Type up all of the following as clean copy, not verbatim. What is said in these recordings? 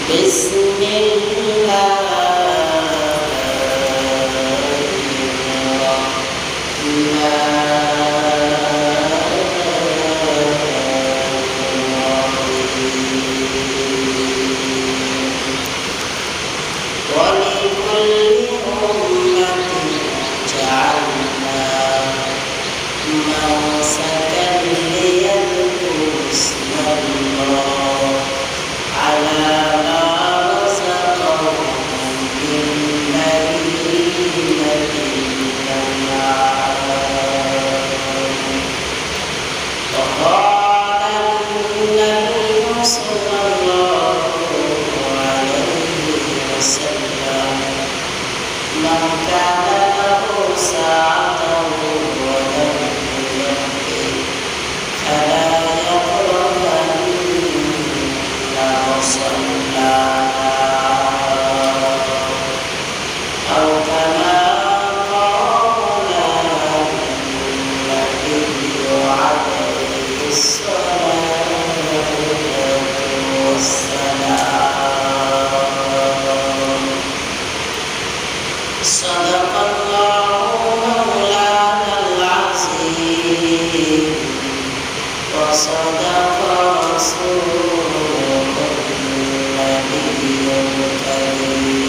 بسم الله ولكل أمة جعلنا منسكا ليذكروا اسم الله على ما رزقهم من بهيمة الأنعام وقال النبي صلى الله عليه وسلم من كان له ساعة ولم يلبي فلا يقربن مصلانا أو كما قال النبي عليه الصلاة والسلام صدق الله مولانا العظيم وصدق رسوله النبي الكريم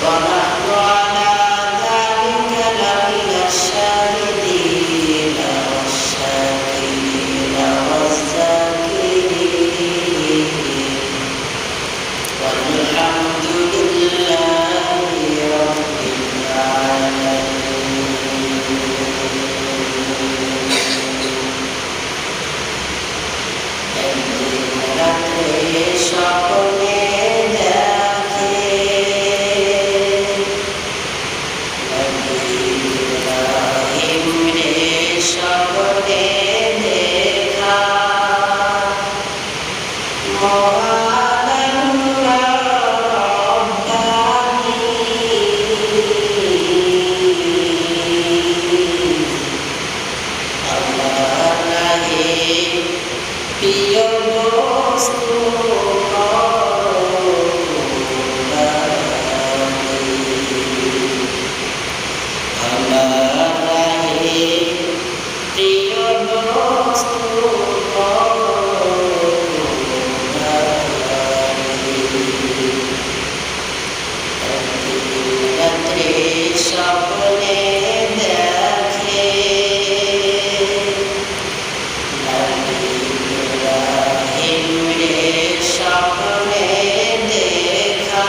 ونحن على ذلك لمن الشاهدين والشاكرين والذاكرين والحمد لله رب العالمين সকলে দেখে ইব্রাহিম রে সকলে দেখা প্রিয় বস্তু প্রিয় বস্তু রাত্রে সকলে দেখে সকলে দেখা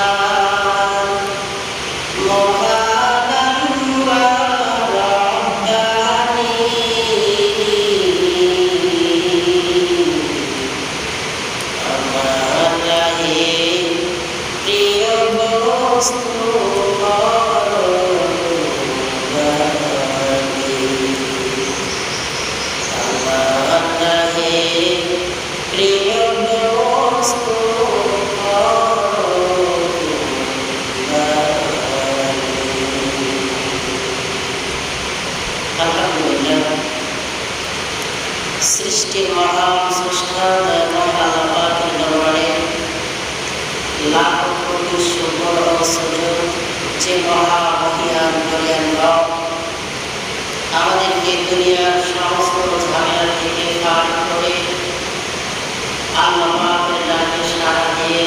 প্রিয় বস্তু প্রিয় বস্তু আলহামদুলিল্লাহ সৃষ্টির মহান স্রষ্টা মহান আল্লাহর দরবারে লাখ কোটি শুকর ও সুজুদ যে মহামহিয়ান বলিয়ান রব আমাদেরকে দুনিয়ার সমস্ত ঝামেলা থেকে পার করে আল্লাহ পাকের ডাকে সাড়া দিয়ে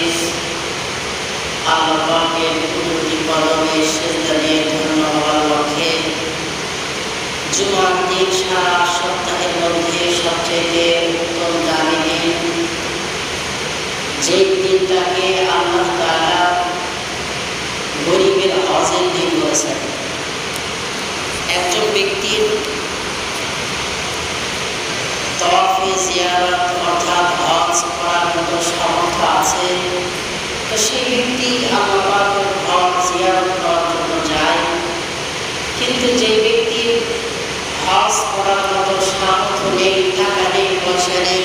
আল্লাহ পাকের কুদরতি কদমে সিজদা দিয়ে ধন্য হওয়ার লক্ষ্যে জুমার দিন সারা সপ্তাহের মধ্যে সবচেয়ে উত্তম দামি দিন যে দিনটাকে আল্লাহ তাআলা গরিবের হজের দিন বলেছেন। একজন ব্যক্তির তওয়াফে জিয়ারত অর্থাৎ হজ করার মতো সামর্থ্য আছে, তো সেই ব্যক্তি আল্লাহ পাকের হজ জিয়ারত করার জন্য যায়। কিন্তু যে ব্যক্তির হজ করার মতো সামর্থ্য নেই, টাকা নেই, পয়সা নেই,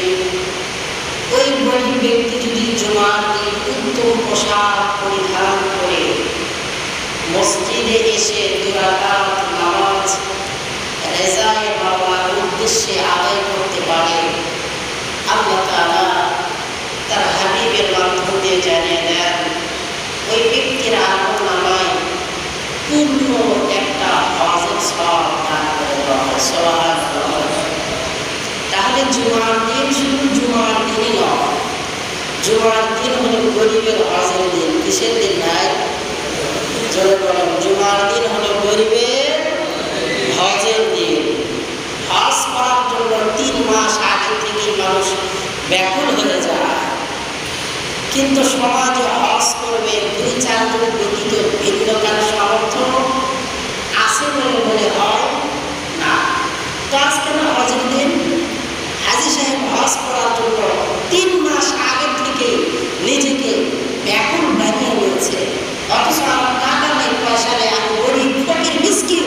ওই গরিব ব্যক্তি যদি জুমার দিন উত্তম পোশাক পরিধান করে মসজিদে এসে 2 রাকাত নামাজ রেজায়ে মাওলার উদ্দেশ্যে আদায় করতে পারে, আল্লাহ তাআলা তার হাবিবের জানিয়ে দেন ওই ব্যক্তির আমলনামায় পূর্ণ একটা হজের সওয়াব দান করে দেওয়া হয়। সুবহানাল্লাহ। তাহলে জুমার দিন শুধু জুমার দিনই নয়, জুমার দিন হলো গরিবের হজের দিন। কিসের দিন নাই? জোরে বলেন। জুমার দিন হলো গরিবের হজের দিন। হজ করার জন্য 3 মাস আগে থেকেই মানুষ ব্যাকুল হয়ে যায়, কিন্তু সমাজে হজ করবে 2-4 জন ব্যতীত ভিন্ন কারো সামর্থ্য আছে বলে মনে হয় না। তো আজকে না হজের দিন, হাজী সাহেব হজ করার জন্য 3 মাস আগে থেকে নিজেকে ব্যাকুল বানিয়ে নিয়েছে। অথচ আমার টাকা নেই, পয়সা নেই, আমি গরিব ফকির মিসকিন,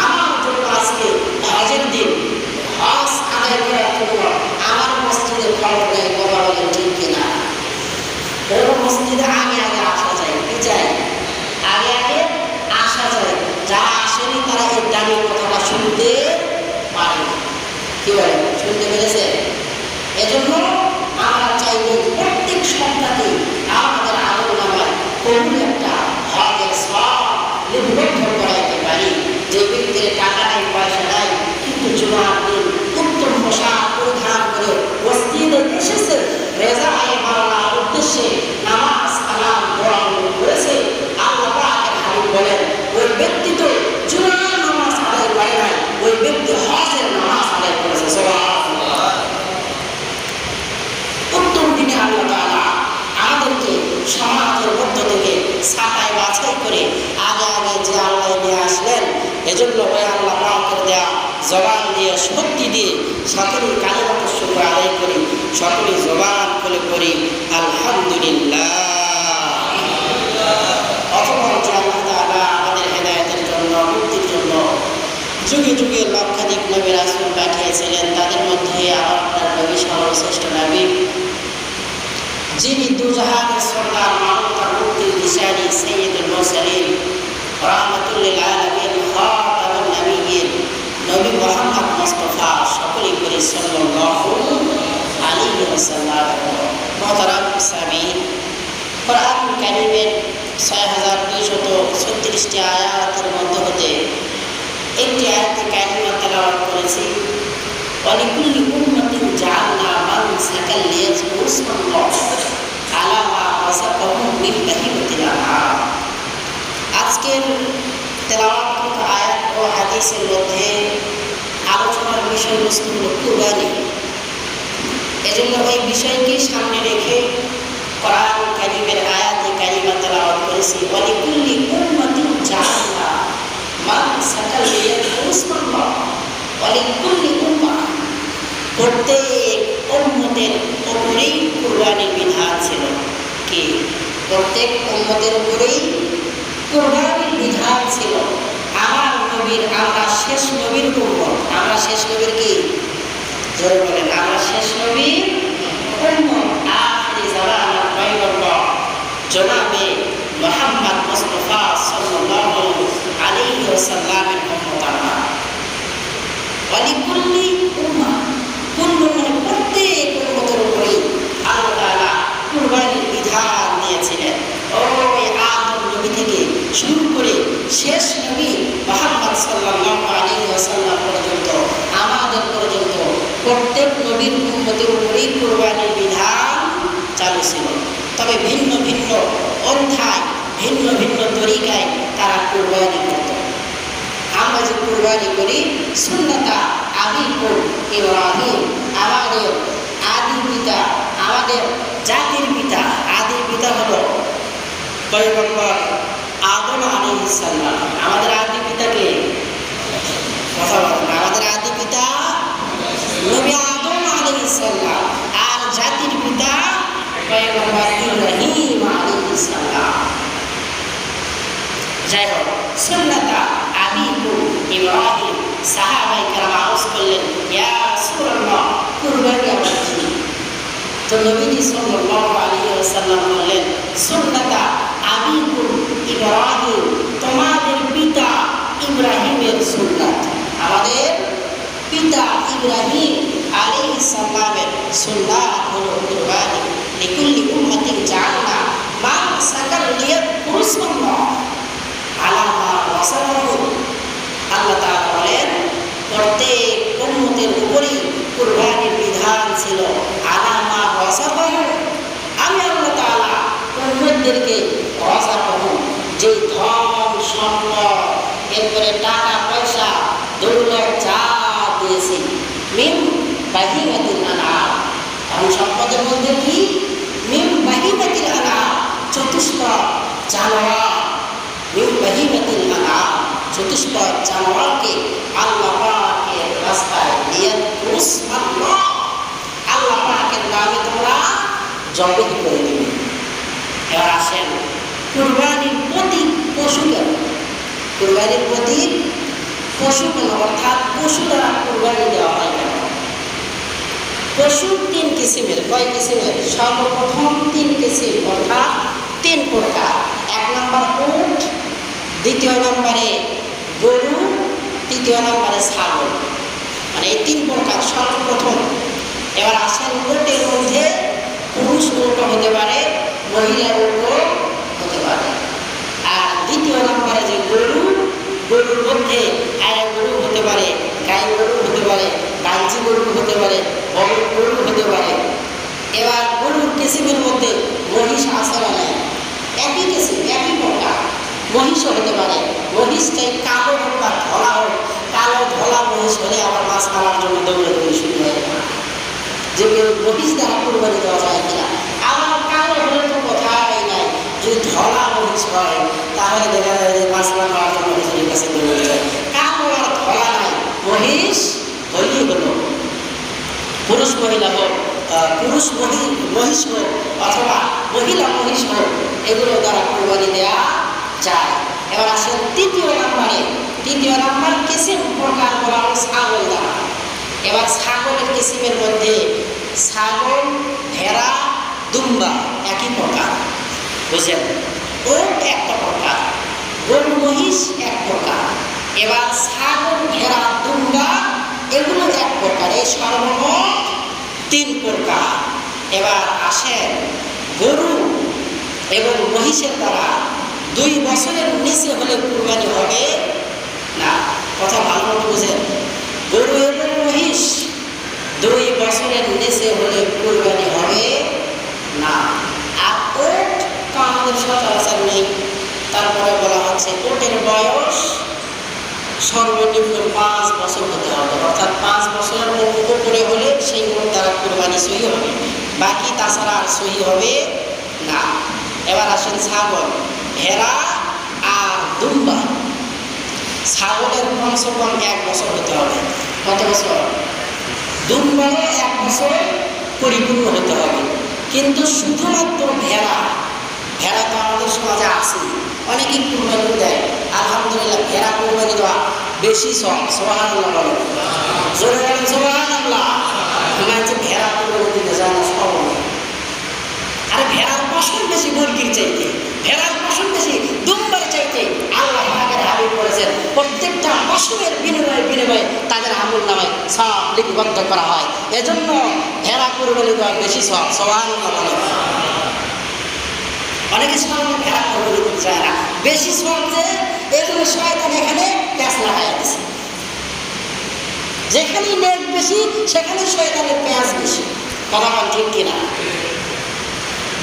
আমার জন্য আজকে হজের দিন হজ আদায় করার জন্য আমার মসজিদে খবর নেই। কথা বলেন ঠিক কিনা? এরকম মসজিদে আগে আগে আসা যায়। কি চাই? আগে আগে আসা যায়। যারা আসেনি তারা এই দামি কথাটা শুনতে পারে। কি বলে? শুনতে পেরেছে? এজন্য আমরা চাইব প্রত্যেক সপ্তাহে আমাদের আমলনামায় কোনো একটা হজের সওয়াব লিপিবদ্ধ করাইতে পারি। যে ব্যক্তির টাকা নেই, পয়সা নাই, কিন্তু জুমার দিন উত্তম পোশাক পরিধান করে মসজিদে এসেছে, রেজায়ে মাওলার উদ্দেশ্যে নামাজ কালাম দোয়া করেছে, আল্লাহ পাকের হাবিব বলেন ওই ব্যক্তি তো জুমার নামাজ আদায় করে নাই, ওই ব্যক্তি হজের নামাজ আদায় করেছে। সুবহানাল্লাহ। উত্তম দিনে আল্লাহ তাআলা আমাদেরকে সমাজের মধ্য থেকে ছাঁটাই বাছাই করে আগে আগে যে আল্লাহ নিয়ে আসলেন, এজন্য ওই আল্লাহ পাকের দেয়া জবান দিয়ে শক্তি দিয়ে সকলেই কালিমাতুশ শুকর আদায় করি, সকলেই জবান খুলে করি আলহামদুলিল্লাহ। অথবা যে আল্লাহ তাআলা আমাদের হেদায়েতের জন্য, মুক্তির জন্য যুগে যুগে লক্ষাধিক নবী রাসূল পাঠিয়েছিলেন, তাদের মধ্যে আপনার নবী সর্বশ্রেষ্ঠ নবী, যিনি দুজাহানের সরদার, মানবতার মুক্তির দিশারি, সাইয়্যিদুল মুরসালিন, রাহমাতুল লিল আলামিন, খাতামুন নবিয়্যিন, নবী মুহাম্মদ মুস্তাফা, সকলেই বলি সাল্লাল্লাহু আলাইহি ওয়াসাল্লাম। মুহতারাম সামিঈন, কোরআন কারীমের ৬২৩৬টি আয়াতের মধ্যে হতে একটি আয়াতে কারিমা তেলাওয়াত করেছি। ওয়ালিকুল্লি উম্মাতিন জাআলনা মানসাকাল লিয়াযকুরু ইসমাল্লাহ আলা মা রাযাকাহুম মিন বাহিমাতিল আনআম। আজকের তেলাওয়াতকৃত আয়াত ও হাদিসের মধ্যে আলোচনার বিষয়বস্তু হল কুরবানি। এজন্য এই বিষয়কে সামনে রেখে কোরআন কারীমের আয়াতে কারিমা তেলাওয়াত করেছি। ওয়ালিকুল্লি উম্মাতিন জাআলনা মানসাকাল লিয়াযকুরু ইসমাল্লাহ। ওয়ালিকুল্লি উম্মাহ, প্রত্যেক উম্মতের উপরেই কুরবানির বিধান ছিল। কি? প্রত্যেক উম্মতের উপরেই কুরবানির বিধান ছিল। আমার নবীর, আমরা শেষ নবীর উম্মত। আমরা শেষ নবীর কি? জোরে বলেন। আমরা শেষ নবীর উম্মত। আখিরি জামানার পয়গম্বর জনাবে মুহাম্মদ মুস্তাফা সাল্লাল্লাহু আলাইহি ওয়াসাল্লামের উম্মত আমরা। ওয়ালিকুল্লি উম্মাহ, কুল্লু মানে প্রত্যেক উম্মতের উপরেই আল্লাহ তাআলা কুরবানির বিধান দিয়েছিলেন। ওই আদম নবী থেকে শুরু করে শেষ নবী মুহাম্মদ সাল্লাল্লাহু আলাইহি ওয়াসাল্লাম পর্যন্ত, আমাদের পর্যন্ত প্রত্যেক নবীর উম্মতের উপরেই কুরবানির বিধান চালু ছিল। তবে ভিন্ন ভিন্ন অধ্যায়, ভিন্ন ভিন্ন তরিকায় তারা কুরবানি করত। আমরা যে কুরবানি করি, সুন্নাতা আবিকুম ইব্রাহিম, আমাদের আদি পিতা, আমাদের জাতির পিতা, আদি পিতা হলো পয়গম্বর আদম আলাইহিস সালাম। আমাদের আদি পিতাকে কথা বলেন। আমাদের আদি পিতা নবী আদম আলাইহিস সালাম, আর জাতির পিতা পয়গম্বর ইব্রাহিম আলাইহিস সালাম। যাই হোক, সুন্নাতা আবিকুম ইব্রাহিম, সাহাবায়ে কেরাম আওয়াজ করলেন, ইয়া রাসূলুল্লাহ, কুরবানি আমরা কি? তো নবীজি সাল্লাল্লাহু আলাইহি ওয়াসাল্লাম বললেন, সুন্নাতা আবিকুম ইব্রাহিম, তোমাদের পিতা ইব্রাহিমের সুন্নাত, আমাদের পিতা ইব্রাহিম আলাইহিস সালামের সুন্নাত হলো কুরবানি। লিকুল্লি উম্মাতিন জাআলনা নাসাকা লিয়াযকুরুসমাল্লাহ আলা মা রাযাকাহুম। আল্লাহ তাআলা বলেন প্রত্যেক উম্মতের উপরই কুরবানির বিধান ছিল আলা মা রাযাকাহুম। আমি আল্লাহ তাআলা উম্মতদেরকে রাযাকাহুম যে ধন সম্পদ এরপরে টাকা পয়সা দৌলত যা দিয়েছি মিন বাহিমাতিল আনআম। ধন সম্পদের মধ্যে কি মিন বাহিমাতিল আনআম চতুষ্পদ জানোয়ার, মিন বাহিমাতিল আনআম চতুষ্পদ জানোয়ারকে আল্লাহ পাকের রাস্তায় লিয়াযকুরুসমাল্লাহ আল্লাহ পাকের নামে তোমরা জবাই করে দিবে। এবার আসেন কুরবানির প্রতি পশু কেন? কুরবানির প্রতি পশু কেন, অর্থাৎ পশু দ্বারা কুরবানি দেওয়া হয় কেন? পশু তিন কিসিমের। কয় কিসিমের? সর্বপ্রথম তিন কিসিম, অর্থাৎ তিন প্রকার। এক নম্বর উট, দ্বিতীয় নম্বরে গরু, তৃতীয় নম্বরে ছাগল। মানে এই তিন প্রকার সর্বপ্রথম। এবার আসেন উটের মধ্যে পুরুষ উট হতে পারে, মহিলা উটও হতে পারে। আর দ্বিতীয় নম্বরে যে গরু, গরুর মধ্যে আয়া গরু হতে পারে, গাই গরু হতে পারে, বাঞ্চি গরু হতে পারে, বড় গরু হতে পারে। এবার গরুর কিসিমের মধ্যে মহিষ আছে না নাই? একই কিসিম, একই প্রকার। মহিষও হতে পারে। মহিষটাই কালো হোক বা ধলা হোক, কালো ধলা মহিষ হলে আবার মাছ খাওয়ার জন্য দৌড়াদৌড়ি শুরু হয়ে যায় যে মহিষ দ্বারা কুরবানি দেওয়া যায় কিনা। আবার কালো হলে তো কথাই নাই, যদি ধলা মহিষ হয় তাহলে দেখা যায় যে মাছ খাওয়ার জন্য মহিষের কাছে দৌড়ে যায়। কালো আর ধলা নাই, মহিষ হলেই হলো। পুরুষ মহিলা হোক, পুরুষ মহিষ হোক অথবা মহিলা মহিষ হোক, এগুলো দ্বারা কুরবানি দেওয়া যায়। এবার আসেন তৃতীয় নম্বরে। তৃতীয় নম্বর কিসিম প্রকার করা হলো ছাগল দ্বারা। এবার ছাগলের কিসিমের মধ্যে ছাগল, ভেড়া, দুম্বা একই প্রকার, বুঝলেন? ওট একটা প্রকার, গরু মহিষ এক প্রকার। এবার ছাগল, ভেড়া, দুম্বা এগুলো এক প্রকার। এই সর্বমোট তিন প্রকার। এবার আসেন গরু এবং মহিষের দ্বারা 2 বছরের নিচে হলে কুরবানি হবে না। কথা ভালো মতো বুঝেন। গরু এবং মহিষ 2 বছরের নিচে হলে কুরবানি হবে না। আর ওট তো আমাদের সচরাচর নেই। তারপরে বলা হচ্ছে ওটের বয়স সর্বনিম্ন 5 বছর হতে হবে, অর্থাৎ 5 বছরের উপরে হলে সেই ওট দ্বারা কুরবানি সহি হবে, বাকি তাছাড়া আর সহি হবে না। এবার আসেন ছাগল, ভেড়া আর দুম্বা। ছাগলের কমসে কম 1 বছর হতে হবে। কত বছর? দুম্বারও 1 বছর পরিপূর্ণ হতে হবে। কিন্তু শুধুমাত্র ভেড়া, ভেড়া তো আমাদের সমাজে আছে, অনেকেই কুরবানি দেয়। আলহামদুলিল্লাহ, ভেড়া কুরবানি দেওয়া বেশি সব। সুবহানাল্লাহ বলেন, জোরে বলেন সুবহানাল্লাহ। আমরা যে ভেড়া কুরবানি দিতে যায় না সব। আরে ভেড়ার পশম বেশি মুরগির চাইতে, ভেড়ার পশম বেশি দুম্বার চাইতে। আল্লাহ পাকের হাবিব বলেছেন প্রত্যেকটা পশমের বিনিময়ে তাদের আমল নামায় সব লিপিবদ্ধ করা হয়। এজন্য ভেড়া কুরবানি দেওয়া বেশি সব। সুবহানাল্লাহ বলেন। অনেকে সব ভেড়া কুরবানি দিতে চায় না, বেশি সব যে এজন্য শয়তান এখানে প্যাঁচ লাগাই দিচ্ছে। যেখানেই নেক বেশি সেখানে শয়তানের প্যাঁচ বেশি। কথা বল ঠিক কিনা?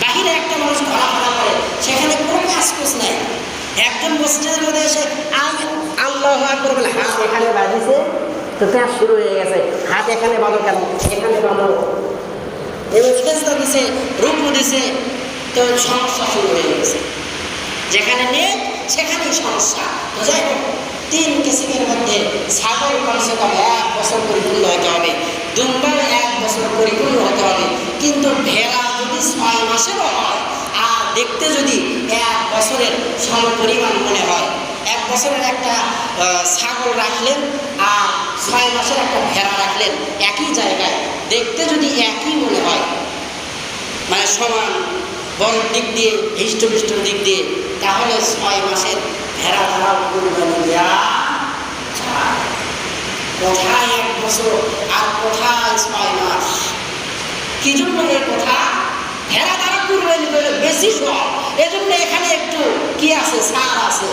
বাহিরে একটা মানুষ ঘোরাফেরা করে, সেখানে কোনো কাজকুজ নাই। একজন মসজিদের মধ্যে এসে আমি আল্লাহু আকবার বলে হাত এখানে বাঁধিছে, তো প্যাঁচ শুরু হয়ে গেছে। হাত এখানে বাঁধো কেন? এখানে বাঁধো। এবার সেজদা দিছে, রুকু দিছে, তো সমস্যা শুরু হয়ে গেছে। যেখানে নেই সেখানেই সমস্যা। তো যাই হোক, 3 কিসিমের মধ্যে ছাগল কমসে কম 1 বছর পরিপূর্ণ হতে হবে, দুম্বার 1 বছর পরিপূর্ণ হতে হবে। কিন্তু ভেড়া যদি 6 মাসেরও হয় আর দেখতে যদি 1 বছরের সমপরিমাণ মনে হয়, 1 বছরের একটা ছাগল রাখলেন আর 6 মাসের একটা ভেড়া রাখলেন একই জায়গায়, দেখতে যদি একই মনে হয়, মানে সমান বড় দিক দিয়ে হৃষ্টপুষ্টর দিক দিয়ে, তাহলে 6 মাসের ভেড়া দ্বারা কুরবানি দেওয়া যায়। কোথায় 1 বছর আর কোথায় 6 মাস? কি জন্য এই কথা? ভেড়া দ্বারা কুরবানি করলে বেশি সব। এজন্য এখানে একটু কি আছে, সার আছে,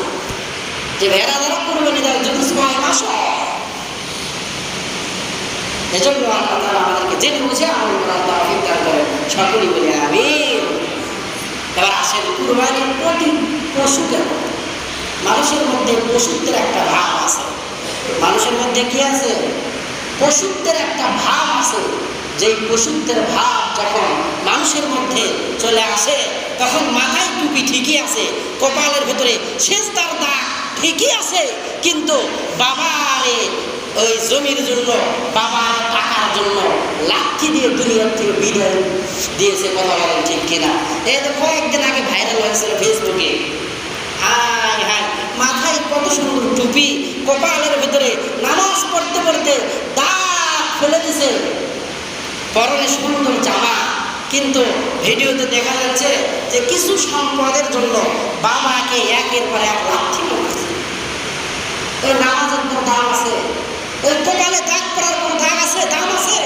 যে ভেড়া দ্বারা কুরবানি দেওয়ার জন্য 6 মাস হয়। এজন্য আল্লাহ তাআলা আমাদেরকে জেনে বুঝে আমল করার তৌফিক দান করেন, সকলেই বলি আমিন। এবার আসেন কুরবানির প্রতি পশু কেন? মানুষের মধ্যে পশুত্বের একটা ভাব আছে। মানুষের মধ্যে কি আছে? পশুত্বের একটা ভাব আছে। যেই পশুত্বের ভাব যখন মানুষের মধ্যে চলে আসে, তখন মাথায় টুপি ঠিকই আছে, কপালের ভেতরে সেজদার দাগ ঠিকই আছে, কিন্তু বাবারে ওই জমির জন্য, বাবার টাকার জন্য লাঠি দিয়ে দুনিয়ার থেকে বিদায় দিয়েছে। কথা বলেন ঠিক কিনা? এই তো কয়েকদিন আগে ভাইরাল হয়েছিল ফেসবুকে। হায় হায়, মাথায় কত সুন্দর টুপি, কপালের ভেতরে নামাজ পড়তে পড়তে দাগ ফেলে দিছে, পরনে সুন্দর জামা, কিন্তু ভিডিওতে দেখা যাচ্ছে যে কিছু সম্পদের জন্য বাবাকে একের পর এক লাঠি মারছে। ওই নামাজের কোনো দাম আছে? ওই কপালে দাগ পড়ার কোনো দাগ আছে, দাম আছে?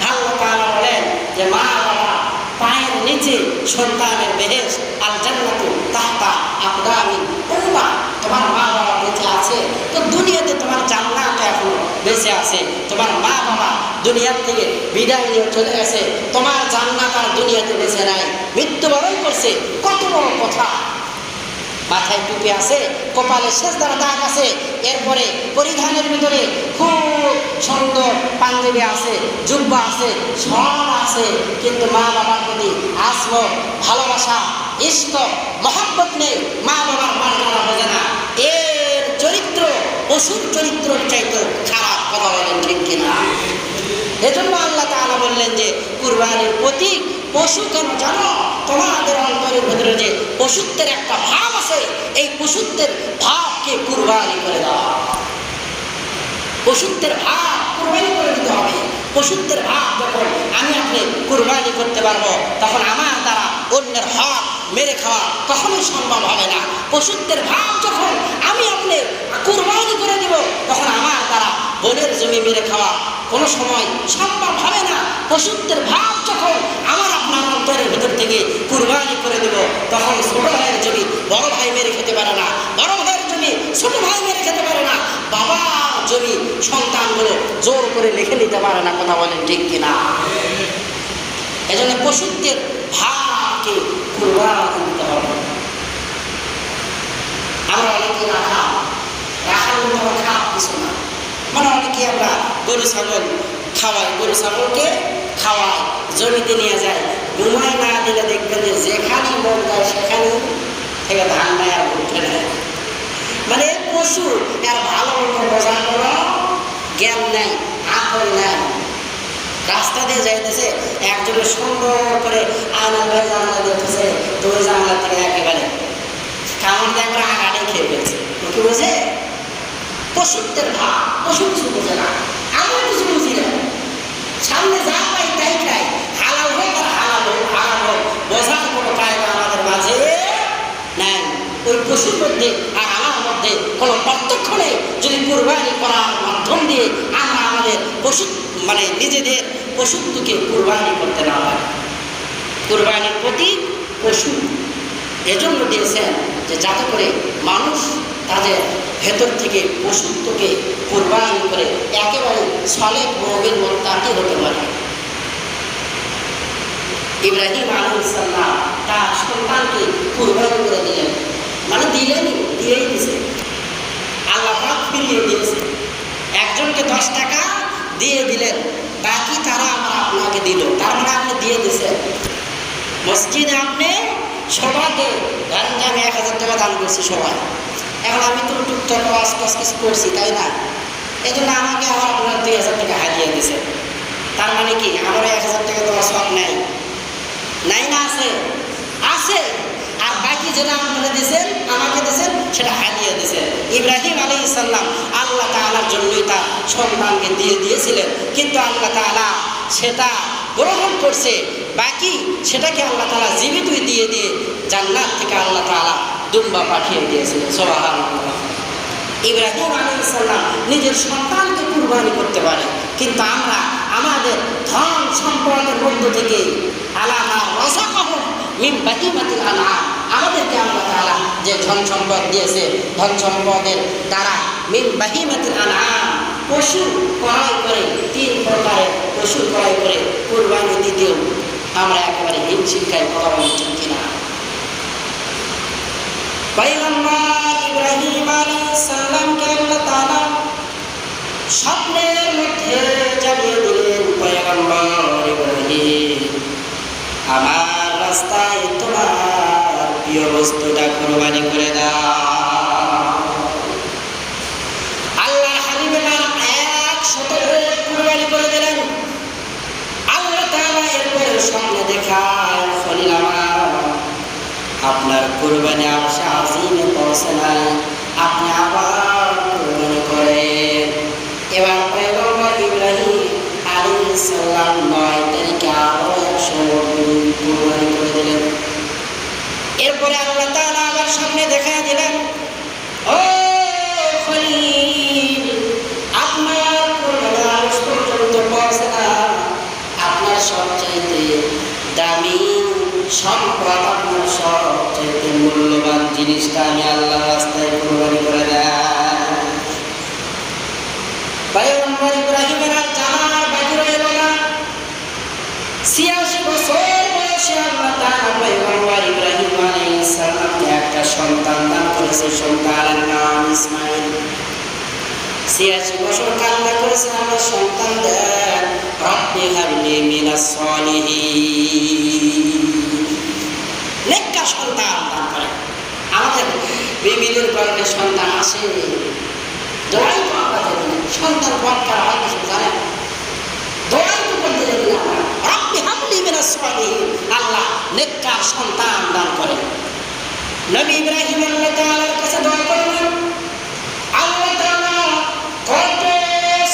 আল্লাহ তাআলা বলেন যে মা বাবা পায়ের নিচে সন্তানের বেহেশত, আল জান্নাতু তাহতা আকদামিল উম্মাহ। তোমার মা বাবা বেঁচে আছে তো দুনিয়াতে তোমার জান্নাত এখনো বেঁচে আছে। তোমার মা বাবা দুনিয়ার থেকে বিদায় নিয়ে চলে গেছে, তোমার জান্নাত আর দুনিয়াতে বেঁচে নাই, মৃত্যুবরণ করছে। কত বড় কথা! মাথায় টুপি আছে, কপালে সেজদার দাগ আছে, এরপরে পরিধানের ভিতরে খুব সুন্দর পাঞ্জাবি আছে, জুব্বা আছে, সব আছে, কিন্তু মা বাবার প্রতি আজম ভালোবাসা, ইষ্ট, মহব্বত নেই। মা বাবার মর্যাদা বোঝে না। এর চরিত্র পশুর চরিত্রের চাইতে খারাপ। কথা বলেন ঠিক কিনা? এজন্য আল্লাহ তাআলা বললেন যে কুরবানির প্রতীক পশু কেন জানো? তোমাদের অন্তরের ভেতরে যে পশুত্বের একটা ভাব আছে, এই পশুত্বের ভাবকে কুরবানি করে দেওয়া। পশুত্বের ভাব কুরবানি করে দিতে হবে। পশুত্বের ভাব যখন আমি আপনি কুরবানি করতে পারবো, তখন আমার দ্বারা অন্যের হক মেরে খাওয়া কখনোই সম্ভব হবে না। পশুত্বের ভাব যখন আমি আপনি কুরবানি করে দিব, তখন আমার দ্বারা বনের জমি মেরে খাওয়া কোনো সময় সম্ভব হবে না। পশুত্বের ভাব যখন আমার আপনার অন্তরের ভেতর থেকে কুরবানি করে দেব, তখন ছোট ভাইয়ের জমি বড় ভাই মেরে খেতে পারে না, বড় ভাইয়ের জমি ছোট ভাই মেরে খেতে পারে না, বাবার জমি সন্তানগুলো জোর করে লিখে নিতে পারে না। কথা বলেন ঠিক কিনা? এজন্য পশুত্বের ভাবকে কুরবানি দিতে হবে। আমরা অনেকে রাখার মতো খারাপ কিছু না, মানে অনেকে আমরা গরু ছাগল খাওয়াই, গরু ছাগলকে খাওয়াই, জমিতে নিয়ে যায়, ঘুমায় না দিলে দেখবেন যে যেখানে মন যায় সেখানে থেকে ধান নেয় আর উঠে নেয়। মানে পশু আর ভালো মতো বোঝার কোনো জ্ঞান নেই, আকল নেই। রাস্তা দিয়ে যাইতেছে, একজনের সুন্দর করে আয়নার ভাই জানলা দিতেছে, তো ওই জানলা থেকে একেবারে কামড় দিয়ে একবার আগাড়ে খেয়ে ফেলছে। কি বোঝে? পশুত্বের ভাব। পশু কিছু বোঝে না, আমরা কিছু বুঝি না। সামনে যা পাই তাই খাই, হালাল হোক আর হারাম হোক, বোঝার কোনো কায়দা আমাদের মাঝে নাই। ওই পশুর মধ্যে আর আমার মধ্যে কোনো পার্থক্য নেই। যদি কুরবানি করার মাধ্যম দিয়ে আমরা আমাদের পশু মানে নিজেদের পশুত্বকে কুরবানি করতে না পারি। কুরবানির প্রতি পশু এজন্য দিয়েছেন যে যাতে করে মানুষ তাদের ভেতর থেকে পশুত্বকে কুরবানি করে একেবারে সালেহ মুমিন মুত্তাকি হতে পারে। ইব্রাহিম আলাইহিস সালাম তার সন্তানকে কুরবানি করে দিলেন, মানে দিলেনই, দিয়েই দিয়েছে, আল্লাহ পাক ফিরিয়ে দিয়েছে। একজনকে 10 টাকা দিয়ে দিলেন, বাকি তারা আমার আপনাকে দিল, তার মানে আপনি দিয়ে দিয়েছেন। মসজিদে আপনি সবাইকে ধরেন যে আমি 1000 টাকা দান করছি সবাই, এখন আমি তো টুকটাক আস্তে কিছু করছি, তাই না? এই জন্য আমাকে আবার আপনার 2000 টাকা হারিয়ে দিয়েছে। তার মানে কি আমারও 1000 টাকা দেওয়ার শখ নেই? নাই না? আছে, আছে। আর বাকি যেটা আপনারা দিয়েছেন, আমাকে দিয়েছেন, সেটা হারিয়ে দিয়েছেন। ইব্রাহিম আলাইহিস সালাম আল্লাহ তাআলার জন্যই তার সন্তানকে দিয়ে দিয়েছিলেন, কিন্তু আল্লাহ তাআলা সেটা গ্রহণ করছে, বাকি সেটাকে আল্লাহ তাআলা জীবিত দিয়ে দিয়ে জান্নাত থেকে আল্লাহ তাআলা দুম্বা পাঠিয়ে দিয়েছিলেন। সুবহানাল্লাহ। ইব্রাহিম আলাইহিস সালাম নিজের সন্তানকে কুরবানি করতে পারে, কিন্তু আমরা আমাদের ধন সম্পদের মধ্য থেকে আলামা রাযাকাহুম মিন বাহিমাতিল আনআম, আমাদের আমাদেরকে আল্লাহ তাআলা যে ধন সম্পদ দিয়েছে, ধন সম্পদের দ্বারা মিন বাহিমাতিল আনআম, পশু ক্রয় করে, 3 প্রকারের পশু ক্রয় করে কুরবানি দিতেও আমরা একেবারে হিমশিম খাই। কথা বলছেন কিনা? পয়গম্বর ইব্রাহিম আলাইহিস সালামকে আল্লাহ তাআলা স্বপ্নের মধ্যে জানিয়ে দিলেন, পয়গম্বর ইব্রাহিম, আমার রাস্তায় তোমার প্রিয় বস্তুটা কুরবানি করে দাও। আল্লাহ হাবিবের 100 কুরবানি করে দিলেন। আল্লাহ তাআলা এরপরে স্বপ্নে দেখায়, খলিল আমার, আপনার কুরবানি আরশে আজিমে পৌঁছে নাই, আপনি আবার কুরবানি করেন। এবার পয়গম্বর ইব্রাহিম আলাইহিস সালাম 9 তারিখে আরো 100 কুরবানি করে দিলেন। এরপরে আল্লাহ তাআলা আবার সামনে দেখা দিলেন, ও খলিল, আপনার কুরবানি আরশ পর্যন্ত পৌঁছে না, আপনার সবচাইতে দামি সম্পদ, আপনার সবচাইতে মূল্যবান জিনিসটা আমি আল্লাহর রাস্তায় কুরবানি করে দেয়। পয়গম্বর ইব্রাহিমের আর জানার বাকি রইল না। 86 বছর বয়সে আল্লাহ তাআলা পয়গম্বর ইব্রাহিম আলাইহিস সালামকে একটা সন্তান দান করেছে, সন্তানের নাম ইসমাঈল। 86 বছর কান্না করেছে, আমার সন্তান দেন, রব্বি হাবলি মিনাস সলিহিন, নেককার সন্তান দান করেন। আমাদের বিবিদের গর্ভে সন্তান আসে, দোয়াই তো আমরা জানি না, সন্তান বৎকার হয় কিছু জানেন, দোয়াই তো করতে জানি না আমরা, রব্বি হাবলি মিনাস সলিহিন, আল্লাহ নেককার সন্তান দান করেন। নবী ইব্রাহিম আল্লাহ তাআলার কাছে দোয়া করলেন, আল্লাহ তাআলা কত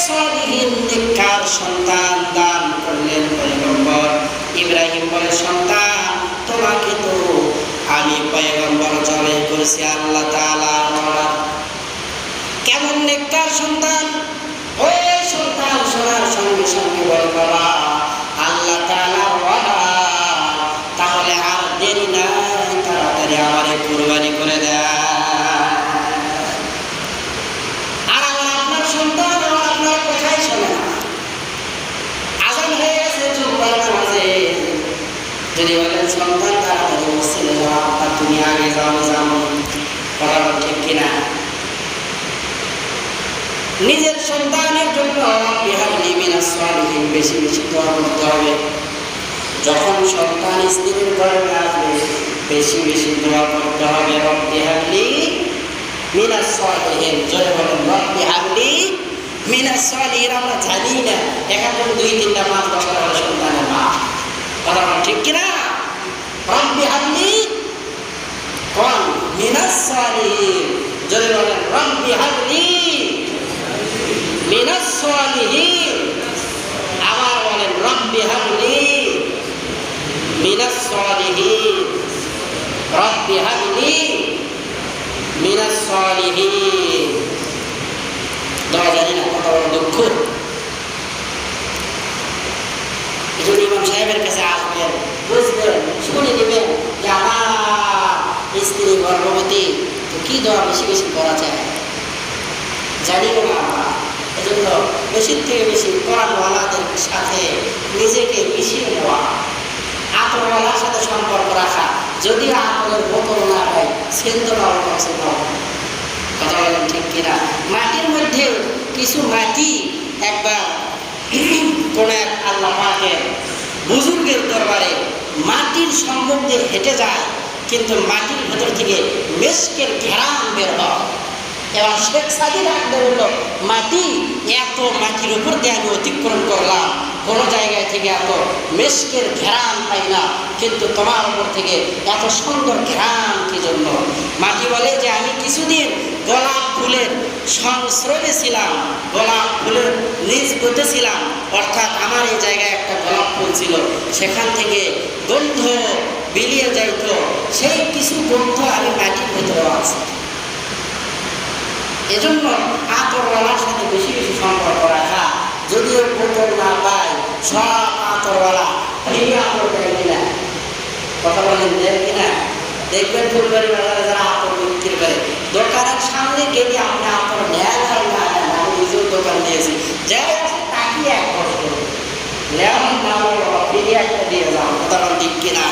সলিহিন নেককার সন্তান দান করলেন। পয়গম্বর ইব্রাহিম বলে, সন্তান তোমাকে তো আমি পয়গম্বর জবাই করেছি, আল্লাহ তাআলা আমার কেমন নেককার সন্তান। ওই সন্তান শোনার সঙ্গে সঙ্গে বলে, বাবা আল্লাহ তাআলা ওয়াদা, তাহলে আর দেরি নাই, তাড়াতাড়ি আমারে কুরবানি করে দেয়। আর আমার আপনার সন্তান আমার আপনার কথাই শোনে না। আজান হয়ে গেছে জুম্মার নামাজে, যদি বলেন সন্তান তাড়াতাড়ি মসজিদে যাও, আর তুমি আগে যাও, যাও, কথা ঠিক কিনা? নিজের সন্তানের জন্য রব্বি হাবলি মিনাস সলিহিন বেশি বেশি দোয়া করতে হবে। যখন সন্তান স্ত্রীর গর্ভে আসবে বেশি বেশি দোয়া করতে হবে, রব্বি হাবলি মিনাস সলিহিন। জোরে বলেন, রব্বি হাবলি মিনাস সলিহিন। আমরা জানি না এখন 2, 3টা 5, 10টা করে সন্তানের মা, কথা ঠিক কিনা? রব্বি হাবলি কোন মিনাস সলিহিন, জোরে বলেন, রব্বি হাবলি মিনাস সলিহিন। আবার বলেন, রব্বি হাবলি মিনাস সলিহিন, রব্বি হাবলি মিনাস সলিহিন। দোয়া জানি না, কত বড় দুঃখ। এজন্য ইমাম সাহেবের কাছে আসবেন, বুঝবেন, শুনে নেবেন যে আমার স্ত্রী গর্ভবতী, তো কি দোয়া বেশি বেশি করা যায় জানি না আমরা। এজন্য বেশির থেকে বেশি কোরআনওয়ালাদের সাথে নিজেকে মিশিয়ে নেওয়া, আতরওয়ালার সাথে সম্পর্ক রাখা। যদিও আতরের বোতল না হয়, সেন্দ পাওয়ার কাছে পাওয়া, কথা বলেন ঠিক কিনা? মাটির মধ্যে কিছু মাটি একবার কোন এক আল্লাহ পাকের বুজুর্গের দরবারে মাটির সম্বন্ধে হেঁটে যায়, কিন্তু মাটির ভেতর থেকে মেশকের ঘেরান বের হয়। এবার শেখ সাদি রাখতে বলল, মাটি, এত মাটির উপর দিয়ে আমি অতিক্রম করলাম, কোনো জায়গায় থেকে এত মেশকের ঘেরান পাই না, কিন্তু তোমার উপর থেকে এত সুন্দর ঘেরান কি জন্য? মাটি বলে যে আমি কিছুদিন গোলাপ ফুলের সংস্রবে ছিলাম, গোলাপ ফুলের নিজ ছিলাম, অর্থাৎ আমার এই জায়গায় একটা গোলাপ ফুল ছিল, সেখান থেকে গন্ধ বিলিয়ে যাইত, সেই কিছু গন্ধ আমি মাটির ভেতরে আছে। এজন্য আতরওয়ালার সাথে বেশি বেশি সম্পর্ক রাখা। যদিও বোতল না পায়, সব আতরওয়ালা এই আতর দেয় কিনা, কথা বলেন দেয় কিনা? দেখবেন ফুলবাড়ি বাজারে যারা আতর বিক্রি করে, দোকানের সামনে গেলে আপনি আতর নেন হয় না, আমি নিজেও দোকান দিয়েছি, যাই আছে তাকিয়ে এক বছর নেন না ফিরে একটা দিয়ে যাও, তখন ঠিক কিনা।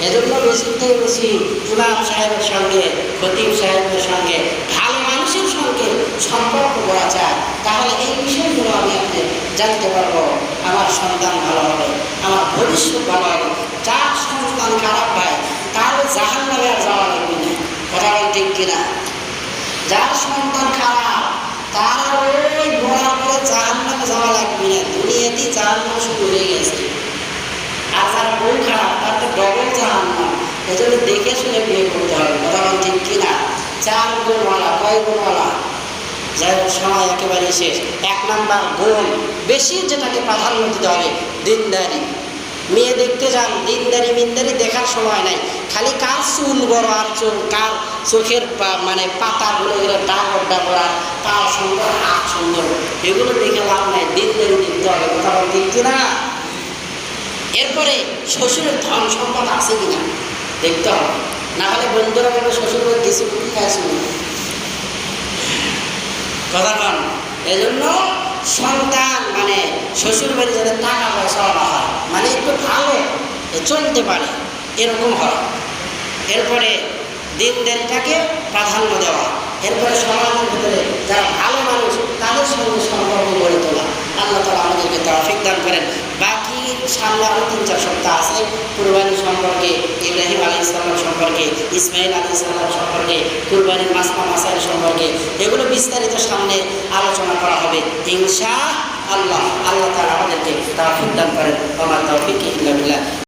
এজন্য বেশি থেকে বেশি ইমাম সাহেবের সঙ্গে, খতিব সাহেবের সঙ্গে, ভালো মানুষের সঙ্গে সম্পর্ক করা যায়, তাহলে এই বিষয়গুলো আমি আপনি জানতে পারবো। আমার সন্তান ভালো হবে, আমার ভবিষ্যৎ ভালো হবে। যার সন্তান খারাপ হয় তারও জাহান্নামে আর যাওয়া লাগবে না, কথা বল ঠিক কিনা। যার সন্তান খারাপ তার ওই মরার পরে জাহান্নামে যাওয়া লাগবে না, দুনিয়াতেই জাহান্নাম শুরু হয়ে গেছে। আর যার বউ খারাপ তার তো ডবল জাহান্নাম। এজন্য দেখে শুনে বিয়ে করতে হবে, কথা বল ঠিক কিনা। 4 গুণওয়ালা, কয় গুণওয়ালা? যাই হোক, সময় একেবারে শেষ। 1 নাম্বার গুণ, বেশি যেটাকে প্রাধান্য দিতে হবে, দিনদারি। মেয়ে দেখতে যান, দিনদারি মিনদারি দেখার সময় নাই, খালি কার চুল বড় আর কার চোখের মানে পাতাগুলো ডাগর ডাগর আর পা সুন্দর হাত সুন্দর, এগুলো দেখে লাভ নাই, দিনদারি দেখতে হবে, কথা বল ঠিক কিনা। এরপরে শ্বশুরের ধন সম্পদ আছে কিনা দেখতে হবে, না হলে বন্ধুরা বলবে শ্বশুর বাড়ি গেছি কি খাইছি কথা কন। এজন্য সন্তান মানে শ্বশুর বাড়ি যাতে টাকা পয়সা হয়, মানে একটু ভালো চলতে পারে এরকম হয়। এরপরে দিনদারিটাকে প্রাধান্য দেওয়া, এরপরে সমাজের ভিতরে যারা ভালো মানুষ তাদের সঙ্গে সম্পর্ক গড়ে তোলা। আল্লাহ তাআলা আমাদেরকে তৌফিক দান করেন। বাকি সামনে আরও 3-4 সপ্তাহ আছে কুরবানি সম্পর্কে, ইব্রাহিম আলাইহিস সালাম সম্পর্কে, ইসমাইল আলাইহিস সালাম সম্পর্কে, কুরবানির মাসলা মাসাইল সম্পর্কে, এগুলো বিস্তারিত সামনে আলোচনা করা হবে ইনশাআল্লাহ। আল্লাহ তাআলা আমাদেরকে তৌফিক দান করেন। ওয়া মা তাওফীকি ইল্লা বিল্লাহ।